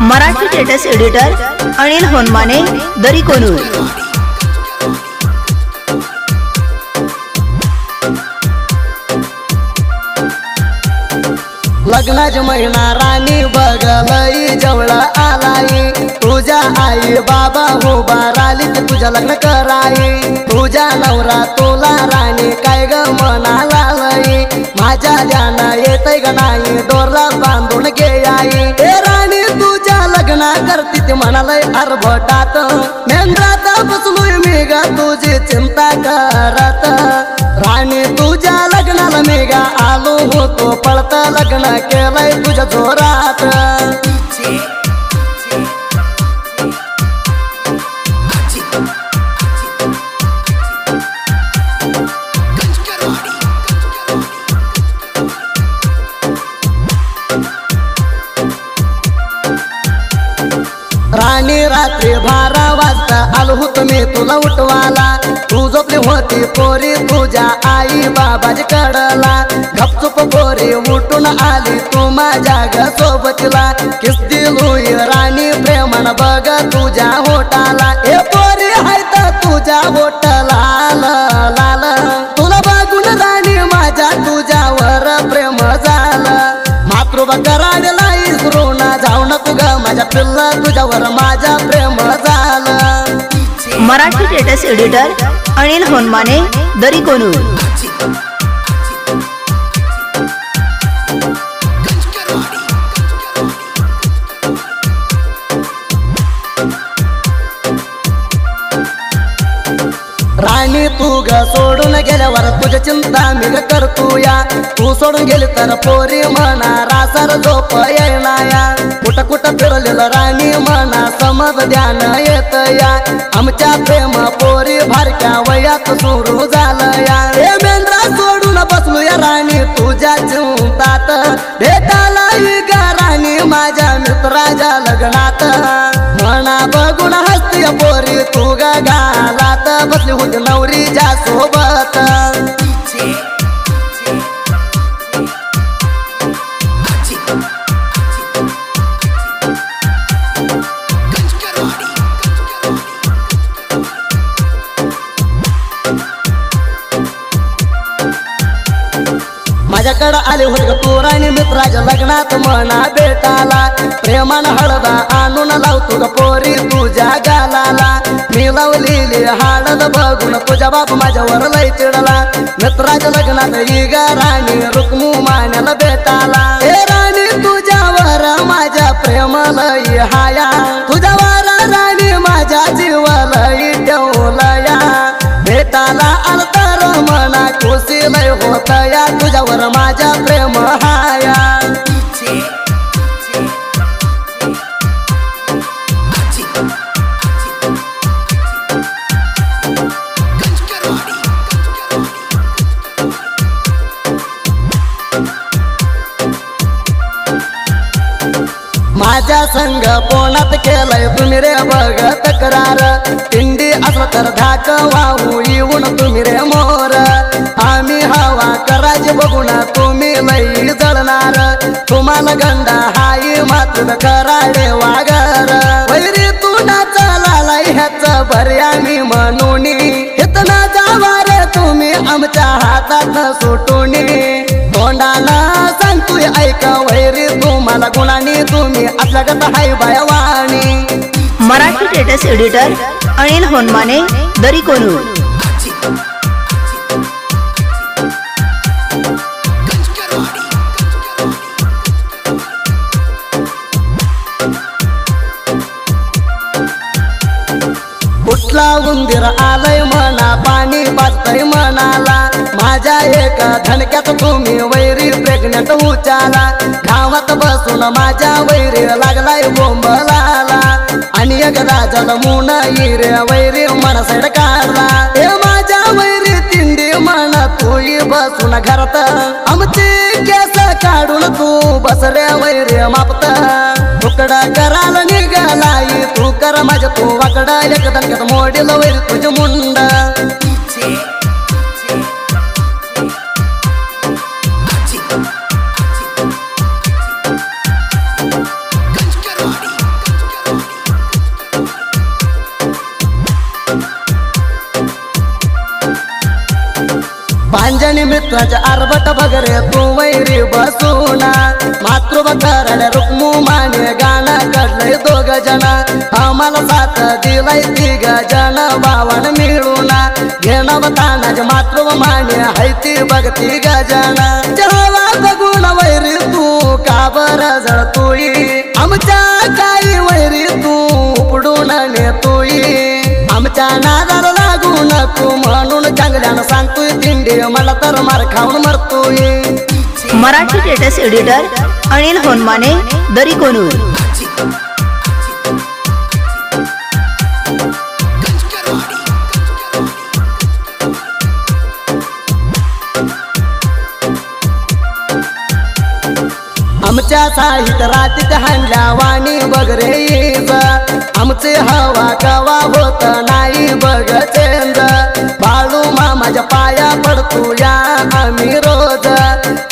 Marathi status editor Anil Honmane दरी कोनूर। लग्नाची महिना राणी बघलई जवळ आलाई, तुझ्या आई बाबा उभा राहिली की तुझ्या लग्न कराई। तुझ्या नवरा तुला राणी काय ग म्हणाला लई, माझ्या ध्यान येतय ग नाही दोरला बांधून घे आई। ए राणी तुझ्या लग्ना करती ती म्हणालय आरभटात, मेंद्रात बसलोय मी ग तुझी चिंता करत। राणी तुझ्या लग्नाला मी ग आलो होतो पळत, लग्न केलंय तुझ्या जोरात। राणी रात्री 12 वाजता आलो होतो मी तुला उठवाला, तू झोपली होती पोरी तुझ्या आई बाबाजी कडला। गपचूप पोरी उठून आली तू माझ्या ग सोबतीला, किस दिलोय राणी प्रेमान बघ तुझ्या होटाला। ए पोरी हायत तुझ्या होटला लाल, तुला बघून राणी माझ्या तुझ्यावर प्रेम झालं। मातृभा कराडला इसरून जाऊ नको ग माझ्या पिल्ला, तुझ्यावर माझ्या प्रेम झालं। मराठी स्टेटस एडिटर अनिल होनमाने दरी कोनूर। राणी तू ग सोडून गेल्यावर तुझ्या चिंता मी ग करतोया, तू सोडून गेली तर पोरी म्हणा रासर झोप येणाया। कुठं कुठं फिरलेलं राणी म्हणा समज ध्यान येत या, आमच्या प्रेम पोरी भारक्या वयात सुरू झालं या। हे मेंढरा सोडून बसलो या राणी तुझ्या चिंतात, भेटायला ग राणी माझ्या मित्राच्या लग्नात। म्हणा बघून हसती पोरी तू ग गालात, बसली होती नवरीच्या सोबत। माझ्याकडं आले होते तू राणी मित्राच्या लग्नात म्हणा भेटाला, प्रेमान हळदा आणून लावतो ग पोरी तुझ्या गालाला। मी लावलेली हळद बघून तुझ्या बाप माझ्यावर लय चिडला, मित्राच्या लग्नात ही ग राणी रुक्मू मान्याला भेटाला। हे राणी तुझ्यावर माझ्या प्रेम लय हाया, तुझ्यावर राणी माझ्या जीव लय ठेवलया। भेटाला आल तर मना खुशी लय होत या, तुझ्यावर माझ्या प्रेम हाया। माझ्या संग पोनात केलंय तुम्ही रे बघ तक्रार, तिंडी असलं तर धाक वाहू येऊन तुम्ही रे मोर। आम्ही हवा करायची बघून तुम्ही लई जळणार, तुम्हाला गंडा हाई मात्र कराडे वागर। वैरी तू नाचाला ह्याच बरे आम्ही म्हणून, इतना जावार तुम्ही आमच्या हातात सुटून। तोंडानं सांगतोय ऐका वैरी तुम्हाला गुणानी, तुम्ही आपल्या गत हाय बायवाणी। मराठी स्टेटस एडिटर अनिल होनमाने दरी कोनूर। कुठला उंदीर आलय म्हणा पाणी पाजतय म्हणाला, माझ्या एका धनक्यात तुम्ही वैरी प्रेग्नेंट उचाला। गावात बसून माझ्या वैरी लागलाय बोंबलाला, आणि एकदा जलमून रे वैरी मन साईड काढला। हे माझ्या वैरी तिंडी म्हणा तू बसून घरात, आमची केस काढून तू बस रे वैरी मापत। तुकडा करायला निघालाई तू कर माझ्या तू वाकडा, एक दणक्यात मोडील वैरी तुझी मुंड। Conchcarodi. पांजणी मित्राच्या आरबट बगरे तू वैरी बसूना मातृभ करड्या रुक्मू माने गाणं कडलंय दोघ जण आम्हाला साथ दिलाय तिघ जण भावन मिळूना घेणं बतानाच मातृभ माने हायती बघती गजन जेव्हा बघून वैरी तू का बरं जळतोई आमच्या काही वैरी तू उपडून नेतोई आमच्या नादाला लागू नको म्हणून चांगल्यानं सांगतोय तिंडी मला तर मार खाऊन मरतोय। मराठी स्टेटस एडिटर अनिल होनमाने दरी कोनूर। आमच्या साहित्य रातीत हांडल्या वाणी बगरे आमचे हवा कवा होत नाही बघ चेंज बाळू मामाच्या पाया पडतो या आम्ही रोज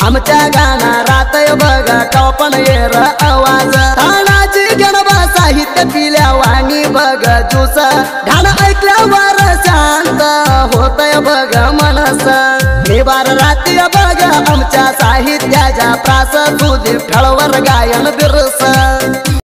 आमच्या गाणा रातय बघ कवा पण येर आवाज ठाणाची गणबा साहित्य पिल्या वाणी बघ ज्यूस गाणं ऐकल्यावर शांत होतय बघ मनस निबार राती बघ आमच्या साहित्याच्या प्रास तुझे ठळवर गायन बिर